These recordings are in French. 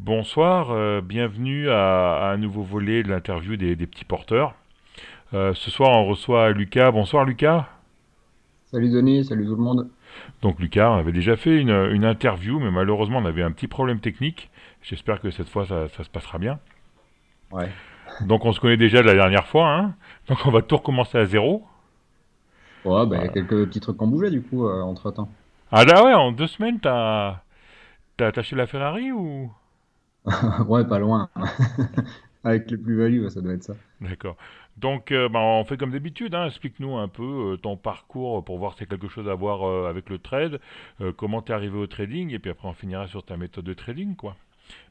Bonsoir, bienvenue à un nouveau volet de l'interview des petits porteurs. Ce soir, on reçoit Lucas. Bonsoir Lucas. Salut Denis, salut tout le monde. Donc Lucas, on avait déjà fait une interview, mais malheureusement, on avait un petit problème technique. J'espère que cette fois, ça se passera bien. Ouais. Donc on se connaît déjà de la dernière fois, hein. Donc on va tout recommencer à zéro. Ouais, bah, il y a Voilà. quelques petits trucs qui ont bougé du coup entre-temps. Ah là ouais, en 2 semaines, t'as acheté la Ferrari ou... Ouais, pas loin. Avec les plus-values, ouais, ça doit être ça. D'accord. Donc, bah, on fait comme d'habitude, hein. Explique-nous un peu ton parcours pour voir si c'est quelque chose à voir avec le trade, comment t'es arrivé au trading, et puis après on finira sur ta méthode de trading, quoi.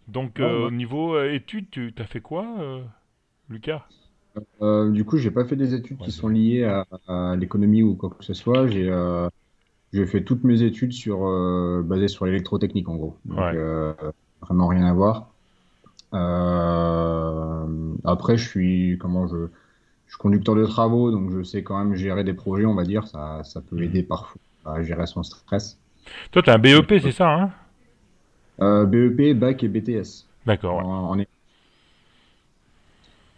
Donc, Ouais, au ouais. niveau études, tu t'as fait quoi, Lucas? Du coup, j'ai pas fait des études Ouais, qui c'est sont ça. liées à l'économie ou quoi que ce soit. J'ai fait toutes mes études basées sur l'électrotechnique en gros. Donc, Ouais. vraiment rien à voir. Après, je suis conducteur de travaux, donc je sais quand même gérer des projets, on va dire. Ça peut Mhm. aider parfois à gérer son stress. Toi, t'as un BEP, c'est ça, hein? BEP, bac et BTS. D'accord, ouais. En, en-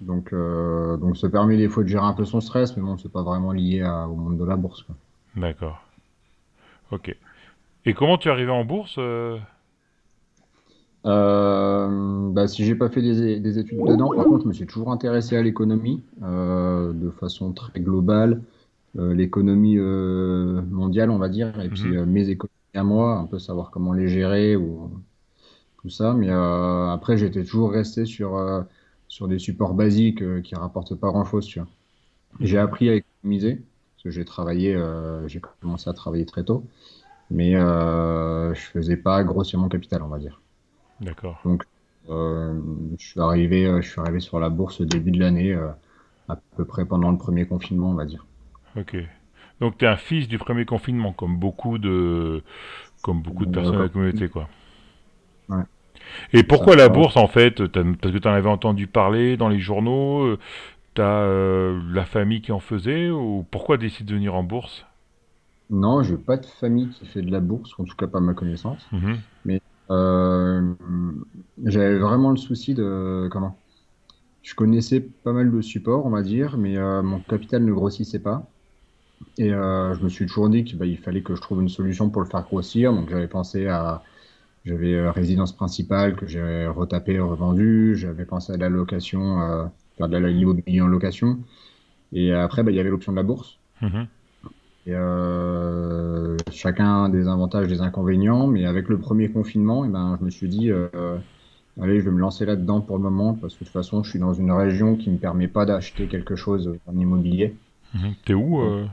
donc, ça permet des fois de gérer un peu son stress, mais bon, c'est pas vraiment lié au monde de la bourse, quoi. D'accord. Ok. Et comment tu es arrivé en bourse Bah, si j'ai pas fait des études dedans, par contre, je me suis toujours intéressé à l'économie de façon très globale, l'économie mondiale, on va dire, et puis Mhm. mes économies à moi, un peu savoir comment les gérer ou tout ça. Mais après, j'étais toujours resté sur des supports basiques qui rapportent pas grand-chose, tu vois. J'ai Mhm. appris à économiser, parce que j'ai commencé à travailler très tôt, mais je faisais pas grossir mon capital, on va dire. D'accord. Donc, euh, je suis arrivé sur la bourse au début de l'année, à peu près pendant le premier confinement, on va dire. Ok. Donc, t'es un fils du premier confinement, comme beaucoup de personnes de la Comme- communauté, quoi. ouais, Et c'est pourquoi ça. la Alors, bourse en fait? Parce que tu en avais entendu parler dans les journaux, t'as la famille qui en faisait, ou pourquoi décider de venir en bourse? non, j'ai pas de famille qui fait de la bourse, en tout cas pas à ma connaissance. Mhm, Mais euh, j'avais vraiment le souci de comment? Je connaissais pas mal de supports, on va dire, mais mon capital ne grossissait pas. Et je me suis toujours dit qu'il fallait que je trouve une solution pour le faire grossir. Donc j'avais résidence principale que j'ai retapé, revendu. J'avais pensé à la location, faire de l'immobilier en location. Et après, il y avait l'option de la bourse. mhm. Et chacun des avantages, des inconvénients. Mais avec le premier confinement, je me suis dit, allez, je vais me lancer là-dedans pour le moment parce que de toute façon, je suis dans une région qui me permet pas d'acheter quelque chose en immobilier. Mhm. T'es où Donc,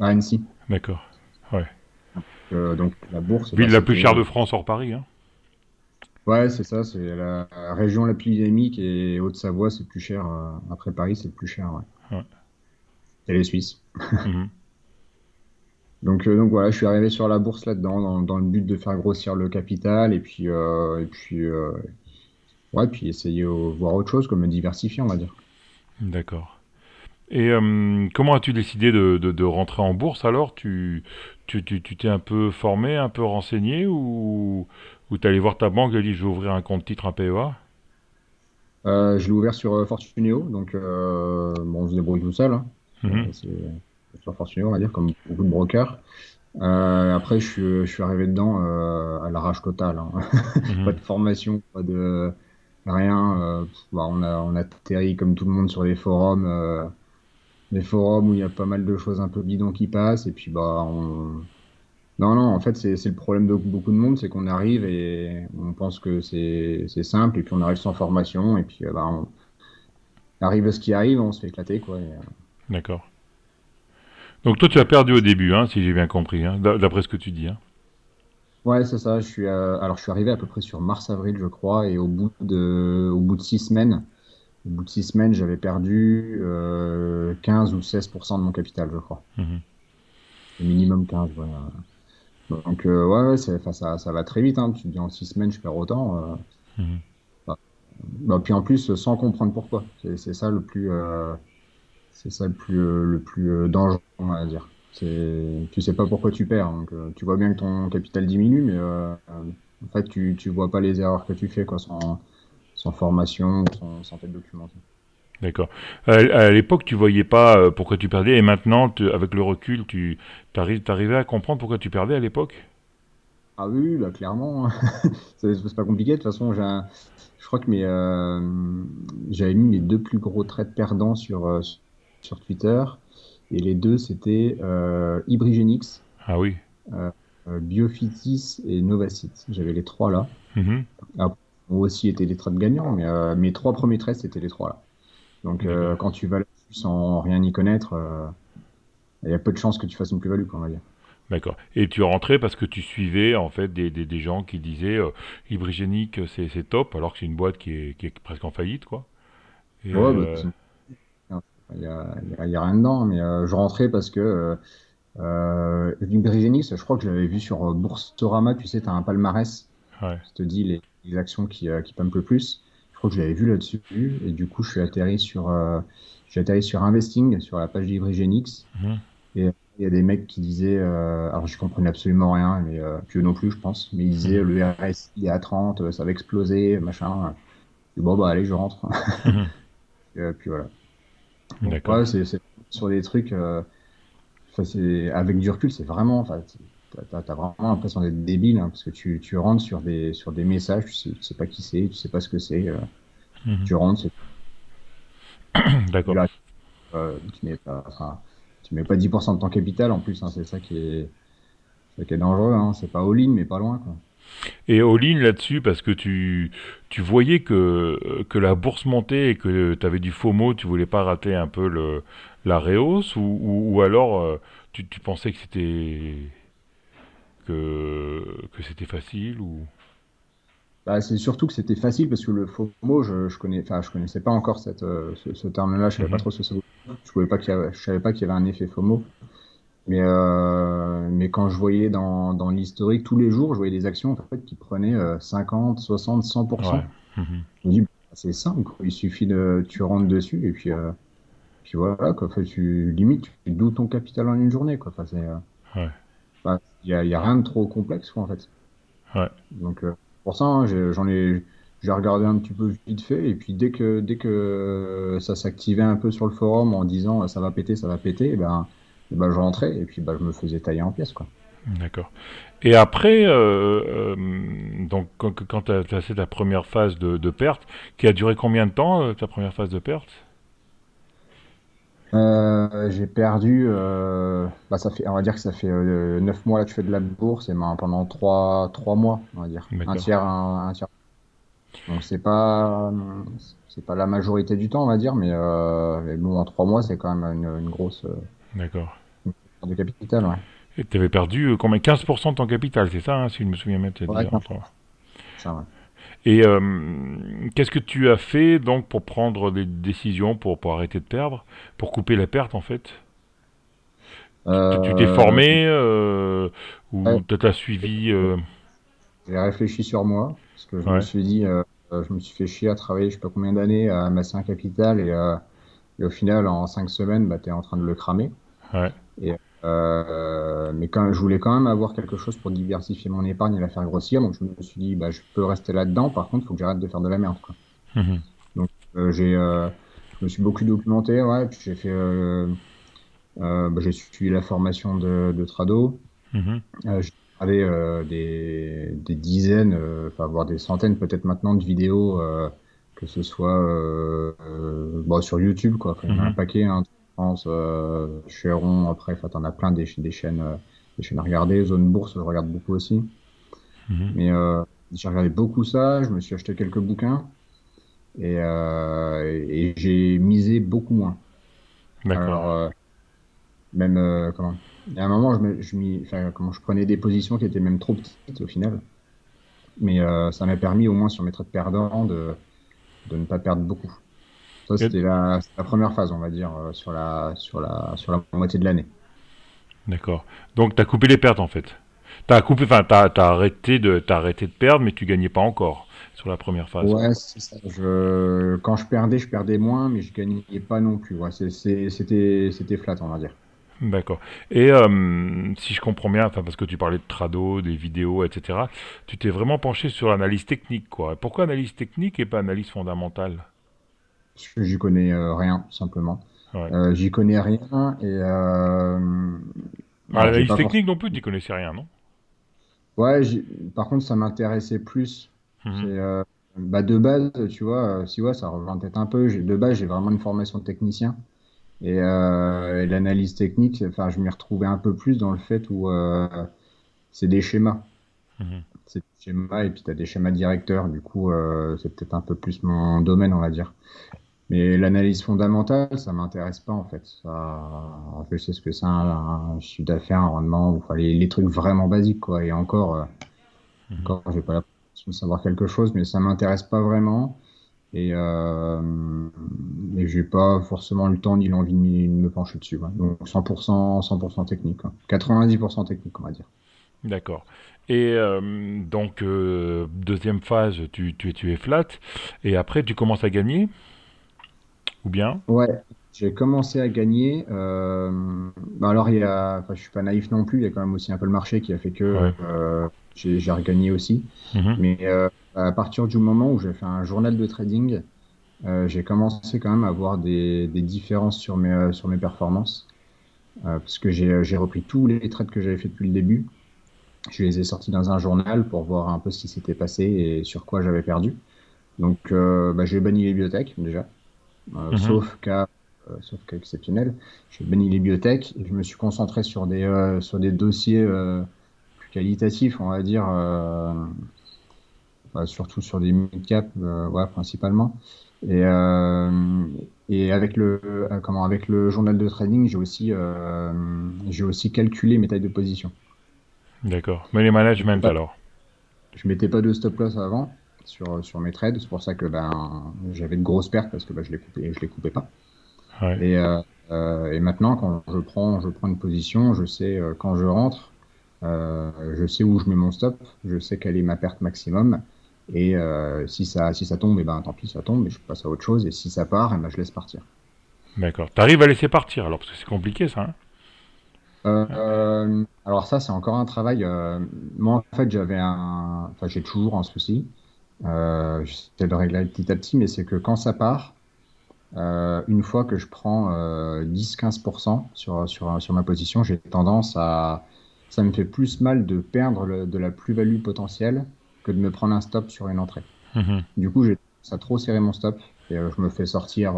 à Annecy. D'accord. Ouais. Donc la bourse, Ville la plus c'était, chère de France hors Paris, hein. ouais, c'est ça, c'est la région la plus dynamique et Haute-Savoie, c'est plus cher. Après Paris, c'est le plus cher, ouais. Ouais. Et les Suisses. Mhm. Donc voilà, je suis arrivé sur la bourse là-dedans, dans le but de faire grossir le capital ouais, puis essayer voir autre chose, comme me diversifier, on va dire. D'accord. Et comment as-tu décidé de rentrer en bourse alors? Tu t'es un peu formé, un peu renseigné, ou t'es allé voir ta banque et dit je vais ouvrir un compte titre, un PEA? Je l'ai ouvert sur Fortuneo, donc bon, on se débrouille tout seul, hein. Mhm. C'est sur Fortuneo, on va dire, comme beaucoup de brokers. Après, je suis arrivé dedans à l'arrache totale, hein. Pas Mhm. de formation, pas de rien. On a atterri comme tout le monde sur les forums où il y a pas mal de choses un peu bidons qui passent. Et puis, non, non, en fait, c'est le problème de beaucoup de monde, c'est qu'on arrive et on pense que c'est simple, et puis on arrive sans formation, et puis on arrive à ce qui arrive, on se fait éclater, quoi. D'accord. Donc toi tu as perdu au début, hein, si j'ai bien compris, hein, d'après ce que tu dis, hein. Ouais, c'est ça. Alors, je suis arrivé à peu près sur mars-avril, je crois, et au bout de 6 semaines, j'avais perdu 15 ou 16% de mon capital, je crois. Mhm. Au minimum 15, voilà. Donc, ouais, ouais, enfin, ça va très vite, hein. Tu te dis en 6 semaines, je perds autant. Mhm. Bah, puis en plus, sans comprendre pourquoi. C'est ça le plus dangereux, on va dire. Tu sais pas pourquoi tu perds. Donc, tu vois bien que ton capital diminue, mais En fait, tu vois pas les erreurs que tu fais, quoi, sans formation, sans t'être documenté. D'accord. À l'époque, tu voyais pas pourquoi tu perdais, et maintenant, avec le recul, t'arrivais à comprendre pourquoi tu perdais à l'époque? Ah oui, oui, bah, clairement. C'est pas compliqué. De toute façon, je crois que j'avais mis mes deux plus gros traits perdants sur Twitter. Et les deux, c'était Ibrigenix, Ah oui. euh, Biofitis et Novacite. J'avais les trois là. Mhm. Après, ont aussi été les trades gagnants, mais mes trois premiers trades, c'était les trois là. Donc, D'accord. quand tu vas là-dessus sans rien y connaître, il y a peu de chances que tu fasses une plus-value, quoi, on va dire. D'accord. Et tu rentrais parce que tu suivais en fait des gens qui disaient Hybrigénique c'est top, alors que c'est une boîte qui est presque en faillite, quoi. Et Ouais, bah, il y a rien dedans, mais je rentrais parce que Ibrigenix, je crois que je l'avais vu sur Boursorama, tu sais, tu as un palmarès ouais. qui te dit les actions qui pumpent le plus. Je crois que je l'avais vu là-dessus, et du coup, j'ai atterri sur Investing, sur la page d'Ibrigenix. Mhm. Et il y a des mecs qui disaient, alors je comprenais absolument rien, mais puis eux non plus, je pense, mais ils disaient Mhm. le RSI est à 30, ça va exploser, machin. Et bon, bah allez, je rentre. Mhm. Puis voilà. Donc, D'accord. ouais, c'est sur des trucs, enfin, avec du recul, c'est vraiment, enfin, t'as vraiment l'impression d'être débile, hein, parce que tu rentres sur des messages, tu sais pas qui c'est, tu sais pas ce que c'est, Mhm. tu rentres, et D'accord. là, enfin, tu mets pas 10% de ton capital en plus, hein, c'est ça qui est dangereux, hein, c'est pas all-in, mais pas loin, quoi. Et all-in là-dessus, parce que tu voyais que la bourse montait et que tu avais du FOMO, tu voulais pas rater un peu la réhausse, ou alors tu pensais que c'était facile, ou... Bah, c'est surtout que c'était facile parce que le FOMO, enfin, je connaissais pas encore ce terme-là, je savais pas Mhm. trop ce que ça voulait dire. Je savais pas qu'il y avait un effet FOMO. Mais quand je voyais dans l'historique, tous les jours, je voyais des actions en fait, qui prenaient 50, 60, Ouais. 100%. Mhm. Je me dis, bah, c'est simple, quoi. Il suffit tu rentres dessus et puis voilà, quoi. Enfin, limite, tu doubles ton capital en une journée, quoi. Enfin, Ouais. il y a rien de trop complexe, quoi, en fait. Ouais. Donc, pour ça, hein, j'ai regardé un petit peu vite fait. Et puis, dès que ça s'activait un peu sur le forum en disant ça va péter, et ben, je rentrais et puis je me faisais tailler en pièces, quoi. D'accord. Et après, donc quand tu as fait ta première phase de perte, qui a duré combien de temps, ta première phase de perte? J'ai perdu, on va dire que ça fait 9 mois là que je fais de la bourse et pendant trois mois, on va dire. Un D'accord. tiers, un tiers. Donc c'est pas la majorité du temps, on va dire, mais bon, en 3 mois, c'est quand même une grosse D'accord. une perte de capital, ouais. Et tu avais perdu combien? 15% de ton capital, c'est ça, hein, si je me souviens bien, tu as dit Ouais, en trois. ça, ouais. Et qu'est-ce que tu as fait donc pour prendre des décisions pour arrêter de perdre, pour couper la perte en fait? Tu t'es Euh, formé ou ouais, tu as suivi j'ai réfléchi sur moi, parce que je me ouais, suis dit, je me suis fait chier à travailler, je sais pas combien d'années, à amasser un capital, et au final, en 5 semaines, tu es en train de le cramer. ouais. Et, mais je voulais quand même avoir quelque chose pour diversifier mon épargne et la faire grossir. Donc je me suis dit, je peux rester là-dedans. Par contre, il faut que j'arrête de faire de la merde, quoi. Mhm, Donc je me suis beaucoup documenté. Ouais, puis j'ai suivi la formation de Trado. mhm, J'ai regardé des dizaines, enfin voire des centaines peut-être maintenant de vidéos, que ce soit sur YouTube, quoi. Enfin, il y en a un mhm, paquet, hein, je pense, Cheron, après, enfin, t'en as plein des chaînes à regarder. Zone Bourse, je regarde beaucoup aussi. mhm. Mais j'ai regardé beaucoup ça, je me suis acheté quelques bouquins et j'ai misé beaucoup moins. D'accord. Alors, même, comment? Il y a un moment, enfin, comment, je prenais des positions qui étaient même trop petites au final. Mais ça m'a permis, au moins sur mes trades perdants, de ne pas perdre beaucoup. Ça, Et- c'était la première phase, on va dire, sur la moitié de l'année. D'accord. Donc tu as coupé les pertes en fait. T'as coupé, enfin t'as arrêté de perdre, mais tu gagnais pas encore sur la première phase, quoi. Ouais, c'est ça. Quand je perdais moins, mais je gagnais pas non plus. Ouais, c'était flat, on va dire. D'accord. Et si je comprends bien, enfin parce que tu parlais de trado, des vidéos, etc., tu t'es vraiment penché sur l'analyse technique, quoi. Pourquoi analyse technique et pas analyse fondamentale? Parce que j'y connais rien, tout simplement. Ouais. J'y connais rien et Ah, alors j'ai l'analyse pas forcément. technique non plus, tu n'y connaissais rien, non? Ouais, par contre, ça m'intéressait plus. C'est Mhm. bah, de base, tu vois, si ouais, ça rejoint peut-être un peu. De base, j'ai vraiment une formation de technicien et l'analyse technique, enfin, je m'y retrouvais un peu plus dans le fait où c'est des schémas. Mhm. C'est des schémas et puis tu as des schémas directeurs. Du coup, c'est peut-être un peu plus mon domaine, on va dire. Mais l'analyse fondamentale, ça m'intéresse pas en fait. Je sais ce que c'est un chiffre d'affaires, un rendement, enfin, les trucs vraiment basiques quoi. Et Mhm. encore, j'ai pas l'impression de savoir quelque chose, mais ça m'intéresse pas vraiment. Et, j'ai pas forcément le temps ni l'envie de me pencher dessus, quoi. Donc 100% technique, quoi. 90% technique, on va dire. D'accord. Et donc, deuxième phase, tu es flat, et après tu commences à gagner, ou bien? Ouais, j'ai commencé à gagner. Bah alors, enfin, je suis pas naïf non plus. Il y a quand même aussi un peu le marché qui a fait que Ouais. j'ai regagné aussi. Mhm. Mais à partir du moment où j'ai fait un journal de trading, j'ai commencé quand même à avoir des différences sur mes performances. Parce que j'ai repris tous les trades que j'avais fait depuis le début. Je les ai sortis dans un journal pour voir un peu ce qui s'était passé et sur quoi j'avais perdu. Donc, bah, j'ai banni les bibliothèques déjà. Mhm. Sauf cas exceptionnel. J'ai banni les bibliothèques et je me suis concentré sur des dossiers plus qualitatifs, on va dire, bah, surtout sur des mid-cap, ouais, principalement. Et, euh, et avec le journal de trading, j'ai aussi calculé mes tailles de position. D'accord. Mais les Je mettais management pas, alors? je mettais pas de stop loss avant sur mes trades. C'est pour ça que ben, j'avais de grosses pertes parce que ben, je les coupais pas. Ouais. Et maintenant, quand je prends une position, je sais quand je rentre, je sais où je mets mon stop, je sais quelle est ma perte maximum. Et si ça tombe, et ben, tant pis, ça tombe, et je passe à autre chose. Et si ça part, eh ben, je laisse partir. D'accord. T'arrives à laisser partir alors, parce que c'est compliqué ça, hein? Alors ça, c'est encore un travail. Moi, en fait, enfin, j'ai toujours un souci. J'essaie de le régler petit à petit, mais c'est que quand ça part, une fois que je prends 10-15% sur ma position, j'ai tendance à. Ça me fait plus mal de perdre de la plus-value potentielle que de me prendre un stop sur une entrée. Mhm. Du coup, j'ai tendance à trop serrer mon stop et je me fais sortir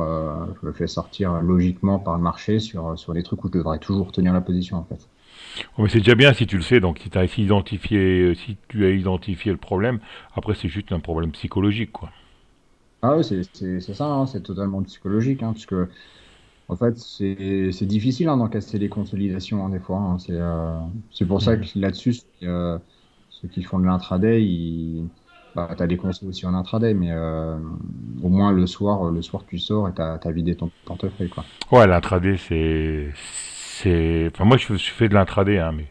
logiquement par le marché sur des trucs où je devrais toujours tenir la position en fait. Oh, mais c'est déjà bien si tu le sais, donc si tu as identifié le problème, après c'est juste un problème psychologique, quoi. Ah oui, c'est ça, hein, c'est totalement psychologique, hein, puisque en fait, c'est difficile hein, d'encaisser les consolidations hein, des fois. Hein. C'est pour ça que Mhm. là-dessus, ceux qui font de l'intraday, bah, tu as des conseils aussi en intraday, mais au moins le soir, tu sors et tu as vidé ton portefeuille, quoi. Ouais, l'intraday, Enfin, moi, je fais de l'intraday, hein, mais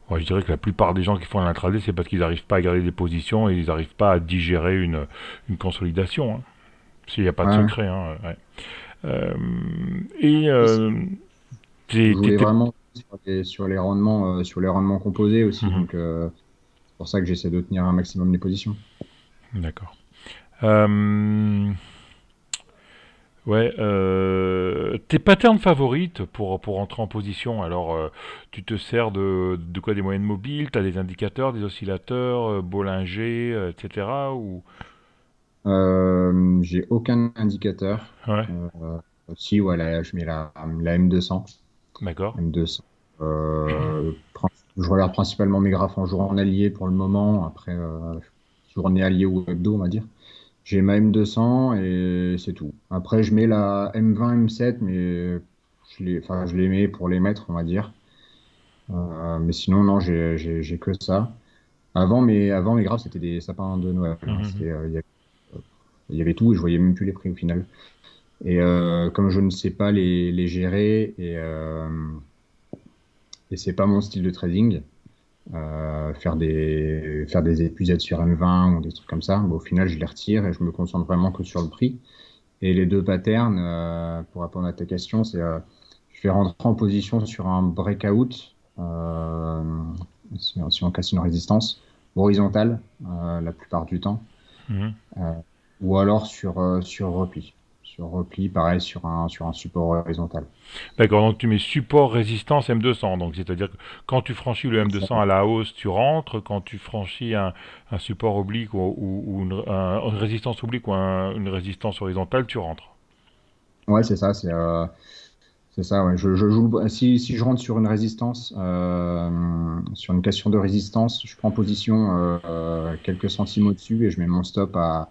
moi, je dirais que la plupart des gens qui font de l'intraday, c'est parce qu'ils n'arrivent pas à garder des positions et ils n'arrivent pas à digérer une consolidation, hein. S'il n'y a pas de Ouais. secret, hein, ouais. Euh, et Oui, c'est- t'es, Vous t'es- jouez t'es- vraiment sur les rendements composés aussi, Mhm. donc c'est pour ça que j'essaie de tenir un maximum les positions. D'accord. Euh, Ouais, tes patterns favorites pour entrer en position. Alors, tu te sers de quoi? Des moyennes mobiles, tu as des indicateurs, des oscillateurs, Bollinger, etc. Ou... J'ai aucun indicateur. Ouais, Si, voilà, je mets la M200. d'accord. M200. Je regarde principalement mes graphes en journalier pour le moment. Après, journée alliée ou hebdo, on va dire. J'ai ma M200 et c'est tout. Après, je mets la M20, M7, mais enfin, je les mets pour les mettre, on va dire. Mais sinon, non, j'ai que ça. Avant mes graphes, c'était des sapins de Noël. Hein. Mhm. Il y avait tout et je voyais même plus les prix au final. Et comme je ne sais pas les gérer et c'est pas mon style de trading, faire des épuisades sur M20 ou des trucs comme ça, bah, au final, je les retire et je me concentre vraiment que sur le prix. Et les deux patterns, pour répondre à ta question, c'est je vais rentrer en position sur un breakout, si on casse une résistance horizontale la plupart du temps, Mhm. euh, ou alors sur repli. Sur repli, pareil, sur un support horizontal. D'accord, donc tu mets support résistance M200, donc c'est-à-dire que quand tu franchis le M200 à la hausse, tu rentres, quand tu franchis un support oblique ou une résistance oblique ou une résistance horizontale, tu rentres. Ouais, c'est ça, c'est ça. Ouais. Je joue, si je rentre sur une résistance, sur une question de résistance, je prends position quelques centimes au-dessus et je mets mon stop à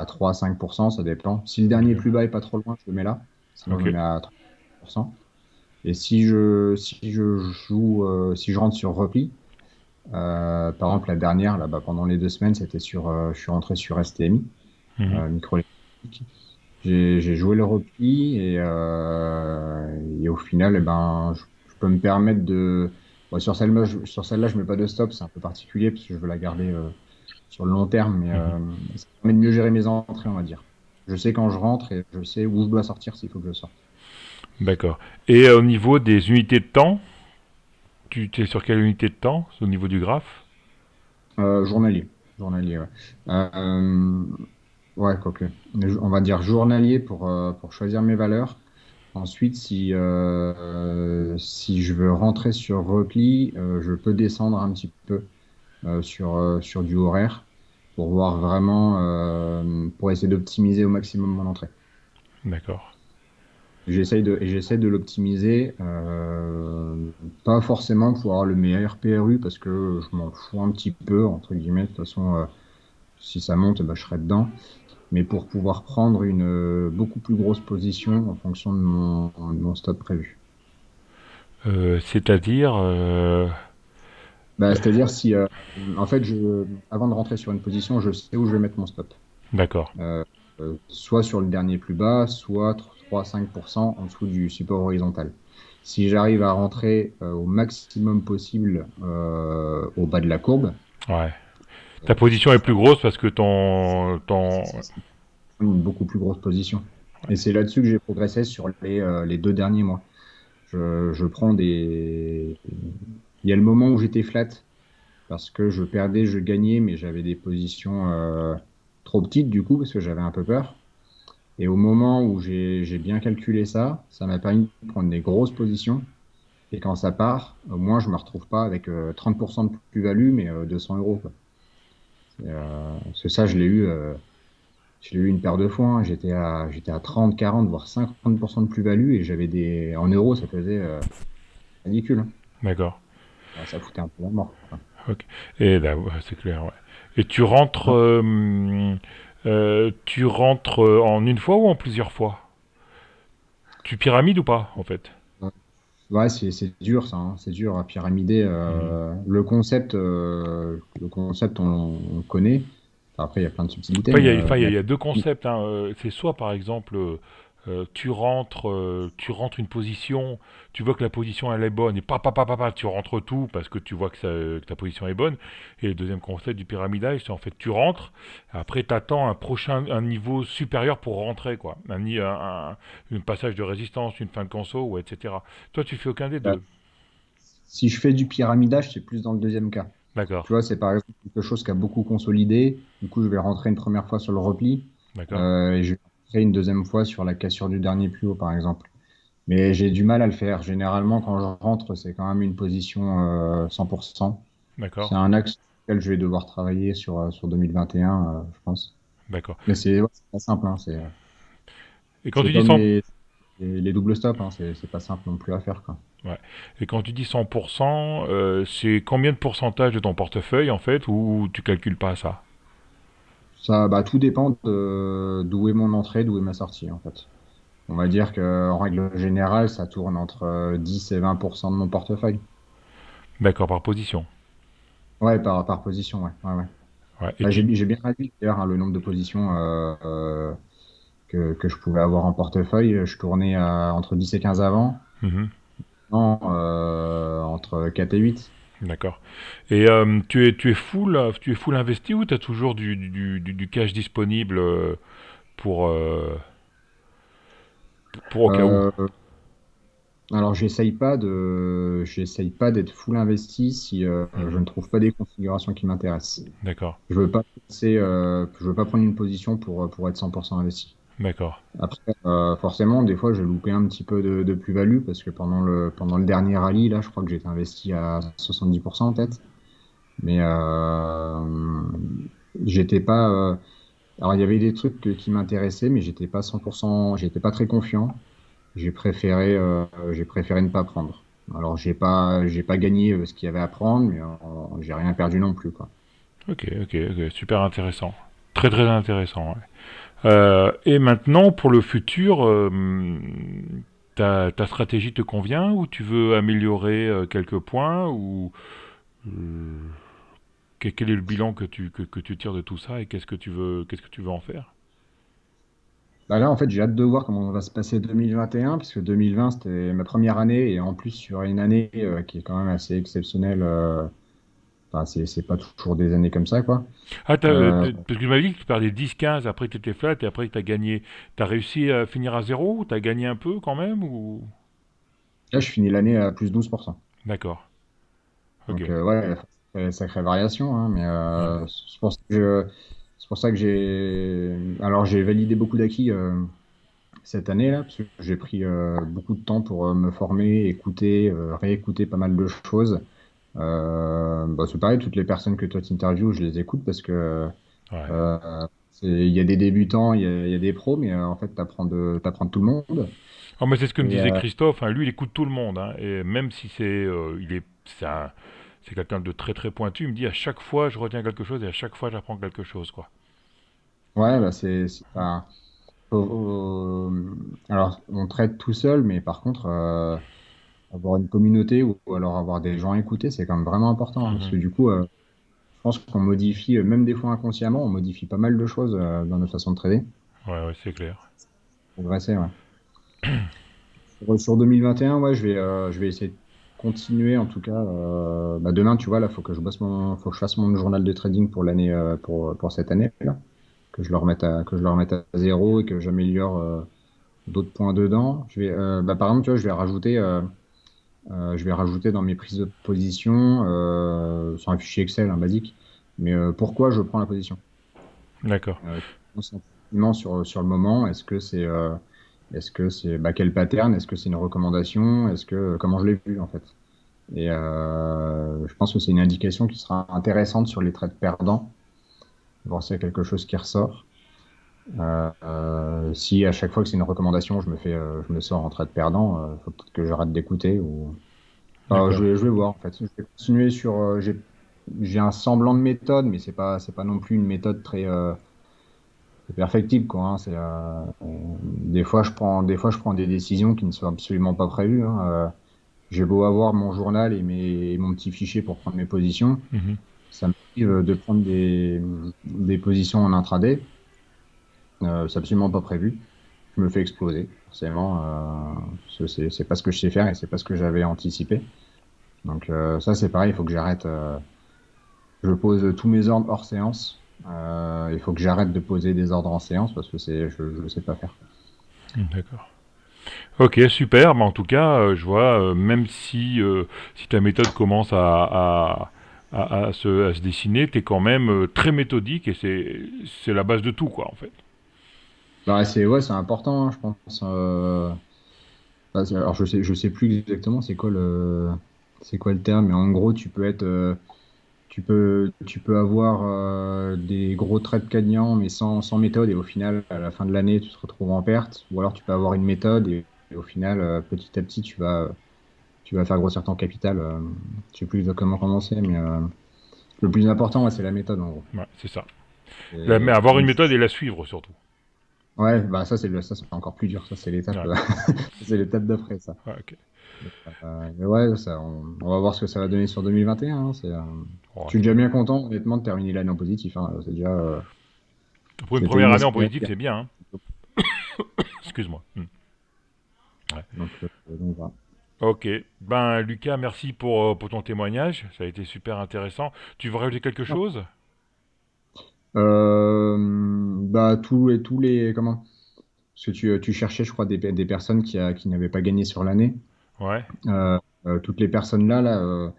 3 à 5%, ça dépend. Si le dernier D'accord. plus bas est pas trop loin, je le mets là. Sinon, je Ok. le mets à 3%. Et si je rentre sur repli, par exemple, la dernière, là, bah, pendant les 2 semaines, je suis rentré sur STMI, Mhm. micro. J'ai joué le repli et au final, eh ben, je peux me permettre de. Bon, sur celle-là, je mets pas de stop, c'est un peu particulier parce que je veux la garder sur le long terme, mais Mhm. ça permet de mieux gérer mes entrées, on va dire. Je sais quand je rentre et je sais où je dois sortir s'il faut que je sorte. D'accord. Et au niveau des unités de temps, tu es sur quelle unité de temps au niveau du graphe? Journalier. Journalier, ouais. Euh, ouais, quoique. Mais on va dire journalier pour choisir mes valeurs. Ensuite, si je veux rentrer sur repli, je peux descendre un petit peu sur du horaire pour voir vraiment, pour essayer d'optimiser au maximum mon entrée. D'accord. J'essaie de l'optimiser, pas forcément pour avoir le meilleur PRU parce que je m'en fous un petit peu, entre guillemets. De toute façon, si ça monte, bah, je serai dedans. Mais pour pouvoir prendre une beaucoup plus grosse position en fonction de mon stop prévu. C'est-à-dire, Bah, c'est-à-dire en fait, avant de rentrer sur une position, je sais où je vais mettre mon stop. d'accord. Euh, Soit sur le dernier plus bas, soit 3-5% en dessous du support horizontal. Si j'arrive à rentrer au maximum possible au bas de la courbe, Ouais. Ta ça, position est ça plus grosse parce que ton... c'est une beaucoup plus grosse position. Ouais. Et c'est là-dessus que j'ai progressé sur les 2 derniers mois. Je prends des. Il y a le moment où j'étais flat parce que je perdais, je gagnais, mais j'avais des positions trop petites du coup parce que j'avais un peu peur. Et au moment où j'ai bien calculé ça, ça m'a permis de prendre des grosses positions. Et quand ça part, au moins je me retrouve pas avec 30% de plus-value, mais 200 euros, quoi. Parce que ça, je l'ai eu une paire de fois, hein. J'étais à 30, 40, voire 50% de plus-value et en euros, ça faisait ridicule, hein. D'accord. Ça foutait un peu la mort, quoi. Ok. Et là, ouais, c'est clair, ouais. Et tu rentres en une fois ou en plusieurs fois? Tu pyramides ou pas, en fait? Ouais, ouais, c'est dur ça, hein. C'est dur à pyramider. Mhm. Le concept, on le connaît. Après, il y a plein de subtilités, Enfin, mais il y a deux concepts, hein. C'est soit, par exemple, tu rentres une position, tu vois que la position elle est bonne, et tu rentres tout parce que tu vois que ta position est bonne. Et le deuxième concept du pyramidage, c'est en fait tu rentres, après tu attends un niveau supérieur pour rentrer, quoi. Un passage de résistance, une fin de conso, ou etc. Toi, tu fais aucun des bah, deux. si je fais du pyramidage, c'est plus dans le deuxième cas. D'accord, Tu vois, c'est par exemple quelque chose qui a beaucoup consolidé. Du coup, je vais rentrer une première fois sur le repli d'accord. et je vais rentrer une deuxième fois sur la cassure du dernier plus haut, par exemple. Mais j'ai du mal à le faire. Généralement, quand je rentre, c'est quand même une position 100%. D'accord, C'est un axe sur lequel je vais devoir travailler sur 2021, je pense. d'accord. Mais c'est pas simple, hein. Et quand C'est tu dis comme 100, les doubles stops, hein. C'est pas simple non plus à faire, quoi. ouais. Et quand tu dis 100%, c'est combien de pourcentage de ton portefeuille en fait, ou tu calcules pas ça? Ça, bah, tout dépend d'où est mon entrée, d'où est ma sortie, en fait. On va dire qu'en règle générale, ça tourne entre 10 et 20% de mon portefeuille. D'accord, par position. Ouais, par position, ouais. Ouais, ouais. Ouais. Et Bah, tu... j'ai bien réduit d'ailleurs, hein, le nombre de positions que je pouvais avoir en portefeuille. Je tournais entre 10 et 15 avant, Mhm, non, entre 4 et 8. d'accord. Et tu es full investi ou tu as toujours du cash disponible pour, euh, pour au cas où? Alors, j'essaye pas d'être full investi si je Mhm. ne trouve pas des configurations qui m'intéressent. D'accord, Je veux pas prendre une position pour être 100% investi. d'accord. Après, forcément, des fois, je loupais un petit peu de plus-value parce que pendant le dernier rallye, là, je crois que j'étais investi à 70% peut-être. Mais j'étais pas. Alors, il y avait des trucs qui m'intéressaient, mais j'étais pas 100%, j'étais pas très confiant. J'ai préféré ne pas prendre. Alors, j'ai pas gagné ce qu'il y avait à prendre, mais j'ai rien perdu non plus, quoi. Ok, ok, ok, super intéressant. Très très intéressant. Ouais. Et maintenant, pour le futur, ta stratégie te convient ou tu veux améliorer quelques points ou euh, quel est le bilan que tu tires de tout ça et qu'est-ce que tu veux en faire? Bah là, en fait, j'ai hâte de voir comment va se passer 2021, puisque 2020, c'était ma première année, et en plus, sur une année qui est quand même assez exceptionnelle. Enfin, c'est pas toujours des années comme ça, quoi. Ah, Euh, parce que tu m'as dit que tu perdais 10-15, après tu étais flat et après tu as gagné. Tu as réussi à finir à zéro ou tu as gagné un peu quand même ou... Là, je finis l'année à plus 12%. D'accord, ok. Donc, ouais, sacrée variation, hein, mais Ouais. c'est pour ça que alors, j'ai validé beaucoup d'acquis cette année-là, parce que j'ai pris beaucoup de temps pour me former, écouter, réécouter pas mal de choses. Bah, c'est pareil, toutes les personnes que toi tu interviews, je les écoute parce que Ouais. il y a des débutants, il y a des pros, mais en fait, t'apprends de tout le monde. Oh, mais c'est ce que me Et disait Christophe, hein. Lui il écoute tout le monde, hein. Et même si c'est quelqu'un de très très pointu, il me dit à chaque fois je retiens quelque chose et à chaque fois j'apprends quelque chose, quoi. ouais, bah, enfin, alors, on traite tout seul, mais par contre, avoir une communauté ou alors avoir des gens à écouter, c'est quand même vraiment important, hein, parce Mhm. que du coup, je pense qu'on modifie, même des fois inconsciemment, on modifie pas mal de choses dans notre façon de trader, Ouais, ouais, c'est clair. progresser, ouais. Sur 2021, ouais, je vais essayer de continuer en tout cas. Bah demain, tu vois, là, faut que je fasse mon journal de trading pour l'année, pour cette année là, que je le remette à zéro et que j'améliore d'autres points dedans. Bah, par exemple, tu vois, je vais rajouter dans mes prises de position sur un fichier Excel, hein, basique. Mais pourquoi je prends la position? D'accord. Mon sentiment sur le moment, est-ce que c'est bah, quel pattern? Est-ce que c'est une recommandation? Comment je l'ai vu en fait? Et je pense que c'est une indication qui sera intéressante sur les trades perdants, voir s'il y a quelque chose qui ressort. Si à chaque fois que c'est une recommandation, je me sors en trade perdant, faut peut-être que j'arrête d'écouter ou. Enfin, D'accord. je vais voir en fait. Je vais continuer j'ai un semblant de méthode, mais c'est pas non plus une méthode c'est perfectible quoi. Hein. Des fois je prends des décisions qui ne sont absolument pas prévues. Hein. J'ai beau avoir mon journal et mon petit fichier pour prendre mes positions, Mhm. ça m'arrive de prendre des positions en intraday. C'est absolument pas prévu. Je me fais exploser. Forcément, c'est pas ce que je sais faire et c'est pas ce que j'avais anticipé. Donc ça c'est pareil, il faut que j'arrête. Je pose tous mes ordres hors séance. Il faut que j'arrête de poser des ordres en séance parce que je sais pas faire. D'accord. Ok, super. Mais en tout cas, je vois, même si ta méthode commence à se dessiner, t'es quand même très méthodique et c'est la base de tout, quoi, en fait. Bah, c'est important, hein, je pense. Alors je sais plus exactement c'est quoi le terme, mais en gros tu peux avoir des gros trades gagnants mais sans méthode et au final à la fin de l'année tu te retrouves en perte, ou alors tu peux avoir une méthode et au final petit à petit tu vas faire grossir ton capital. Je sais plus exactement comment c'est, mais le plus important ouais, c'est la méthode en gros. Ouais, c'est ça. Mais Et avoir une méthode et la suivre, surtout. ouais, bah ça c'est encore plus dur, ça c'est l'étape Ouais, c'est l'étape d'après ça. ouais, ok. Mais ouais, on va voir ce que ça va donner sur 2021. Hein, je Oh, suis déjà bien content, honnêtement, de terminer l'année en positif. Hein. pour une C'était première une année en espérance. politique, c'est bien, hein. Excuse-moi. Ouais. Donc, voilà. Ok. Ben, Lucas, merci pour ton témoignage. Ça a été super intéressant. Tu veux rajouter quelque chose? Bah, comment? Parce que tu cherchais, je crois, des personnes qui n'avaient pas gagné sur l'année. Ouais, Toutes les personnes là,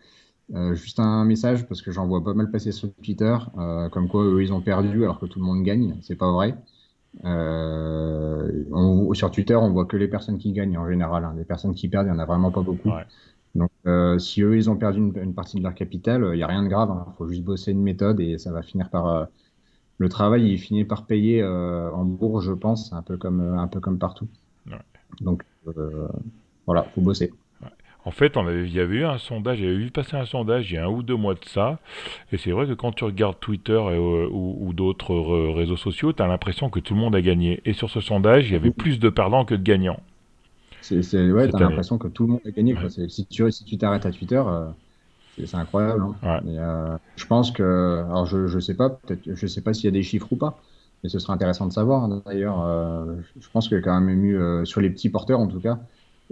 juste un message parce que j'en vois pas mal passer sur Twitter, comme quoi eux ils ont perdu alors que tout le monde gagne. C'est pas vrai. Sur Twitter, on voit que les personnes qui gagnent en général, hein. Les personnes qui perdent, il y en a vraiment pas beaucoup. ouais. Donc, si eux ils ont perdu une partie de leur capital, il y a rien de grave, hein. Faut juste bosser une méthode et ça va finir par le travail, il finit par payer en bourse, je pense, un peu comme partout. Ouais. Donc, voilà, faut bosser. En fait, il y avait eu un sondage, j'avais vu passer un sondage il y a 1 ou 2 mois de ça, et c'est vrai que quand tu regardes Twitter ou d'autres réseaux sociaux, tu as l'impression que tout le monde a gagné. Et sur ce sondage, il y avait plus de perdants que de gagnants Ouais, t'as cette année. l'impression que tout le monde a gagné, quoi. Ouais. Si tu t'arrêtes à Twitter, c'est incroyable, hein. Ouais. Mais je pense que, alors je sais pas, je sais pas s'il y a des chiffres ou pas, mais ce serait intéressant de savoir, hein. D'ailleurs, je pense qu'il y a quand même eu, sur les petits porteurs en tout cas,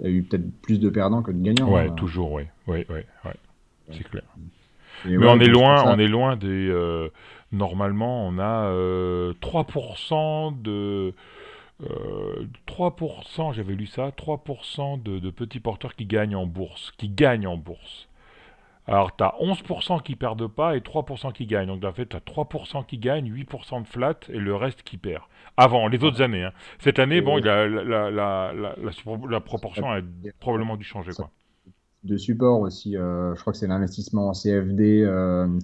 il y a eu peut-être plus de perdants que de Ouais, gagnants, hein. toujours, ouais. Ouais, ouais, ouais. C'est clair. Et Mais ouais, donc c'est pour on ça. est loin des. Normalement, on a 3% de. 3%, j'avais lu ça, 3% de petits porteurs qui gagnent en bourse. Qui gagnent en bourse. Alors, tu as 11% qui perdent pas et 3% qui gagnent. Donc, en fait, tu as 3% qui gagnent, 8% de flat et le reste qui perd. Avant, les autres Ouais, années, hein. Cette année, bon, et la proportion a probablement dû changer, ça- quoi. de support aussi, je crois que c'est l'investissement en CFD,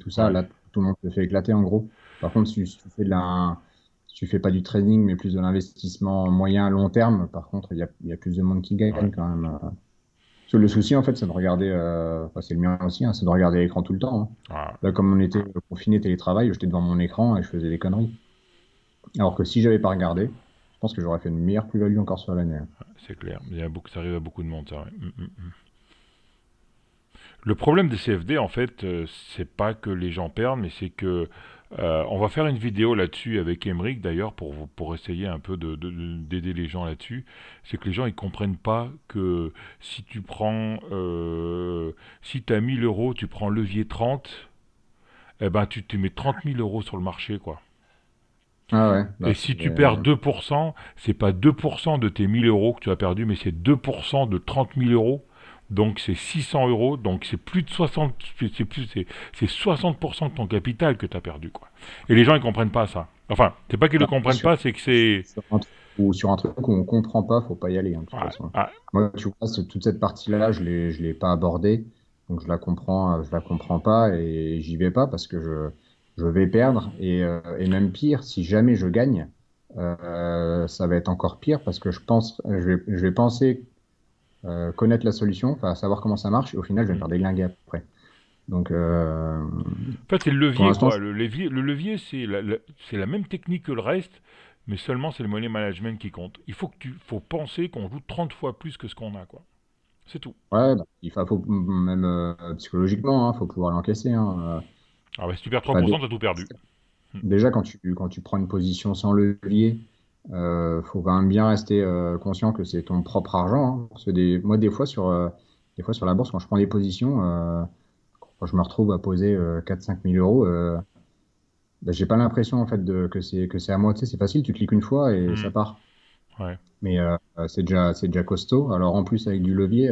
tout ça, Ouais, là, tout le monde se fait éclater en gros. Par contre, si tu fais si tu fais pas du trading, mais plus de l'investissement moyen à long terme, par contre, il y a plus de monde qui ouais. gagne quand même. Parce que le souci, en fait, c'est de regarder, enfin, c'est le mien aussi, hein, c'est de regarder l'écran tout le temps, hein. Ah, Là, comme on était confiné télétravail, j'étais devant mon écran et je faisais des conneries. Alors que si j'avais pas regardé, je pense que j'aurais fait une meilleure plus-value encore sur l'année, hein. c'est clair. Ça arrive à beaucoup de monde, ça, ouais. Le problème des CFD, en fait, c'est pas que les gens perdent, mais c'est que on va faire une vidéo là-dessus avec Emeric d'ailleurs pour essayer un peu d'aider les gens là-dessus. C'est que les gens ils comprennent pas que si tu prends si t'as 1000 euros, tu prends levier 30, eh ben tu te mets 30 000 euros sur le marché quoi. Ah ouais, Et bah si tu perds 2%, c'est pas 2% de tes 1000 euros que tu as perdu, mais c'est 2% de 30 000 euros. Donc c'est 600 euros, donc c'est plus de 60, c'est 60% de ton capital que tu as perdu, quoi. Et les gens, ils comprennent pas ça. Enfin, c'est pas qu'ils le après, comprennent pas, c'est que c'est. sur un truc, ou sur un truc où on comprend pas, faut pas y aller, hein, de toute Ouais, façon. ouais, Moi, tu vois, toute cette partie-là, je l'ai pas abordée, donc je la comprends pas et j'y vais pas parce que je vais perdre et même pire, si jamais je gagne, ça va être encore pire parce que je vais penser connaître la solution, enfin savoir comment ça marche et au final, je vais me mm. faire déglinguer après. Donc, En fait, c'est le pour levier, l'instant, quoi. Le levier, c'est la même technique que le reste, mais seulement c'est le money management qui compte. Faut penser qu'on joue 30 fois plus que ce qu'on a, quoi. C'est tout. ouais, bah, faut même psychologiquement, hein, faut pouvoir l'encaisser, hein. Alors, bah, si tu perds Enfin, 3%, t'as tout perdu. Mm. déjà, quand tu prends une position sans levier, faut quand même bien rester conscient que c'est ton propre argent, hein. Parce que moi, des fois sur la bourse, quand je prends des positions, quand je me retrouve à poser 4-5 000 euros, bah, j'ai pas l'impression en fait que c'est à moi. Tu sais, c'est facile, tu cliques une fois et ça Mm. part. Ouais. Mais c'est déjà costaud. Alors en plus avec du levier,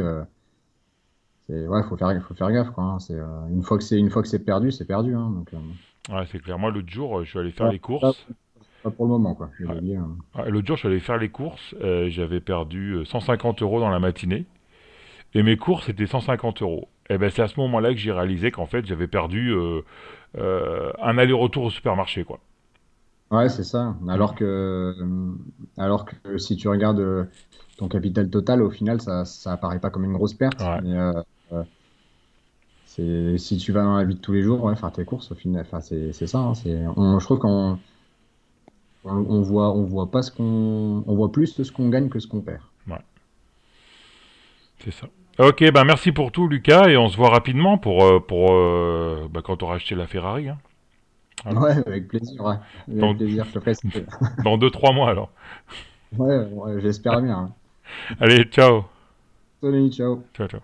ouais, faut faire gaffe, quoi, hein. Une fois que c'est perdu, hein. Donc, Ouais, c'est clair. Moi, l'autre jour, je suis allé faire pas, les pas- courses. pas pour le moment, quoi. Le Ouais. levier, Ouais, l'autre jour, je suis allé faire les courses. J'avais perdu 150 euros dans la matinée. Et mes courses, c'était 150 euros. Et ben, c'est à ce moment-là que j'ai réalisé qu'en fait, j'avais perdu un aller-retour au supermarché, quoi. ouais, c'est ça. Mm. Alors que si tu regardes ton capital total, au final, ça apparaît pas comme une grosse perte. Ouais. Mais euh, si tu vas dans la vie de tous les jours, ouais, faire tes courses, au final, enfin, c'est ça, hein. Je trouve on voit pas on voit plus ce qu'on gagne que ce qu'on perd. Ouais. C'est ça. Ok, ben merci pour tout, Lucas, et on se voit rapidement pour bah, quand tu auras acheté la Ferrari. Hein. Voilà. Ouais, avec plaisir, ouais. Avec Dans, plaisir, je te ferai signe. dans 2, 3 mois, alors. Ouais, ouais, j'espère bien, hein. Allez, ciao. Salut, ciao. Ciao, ciao.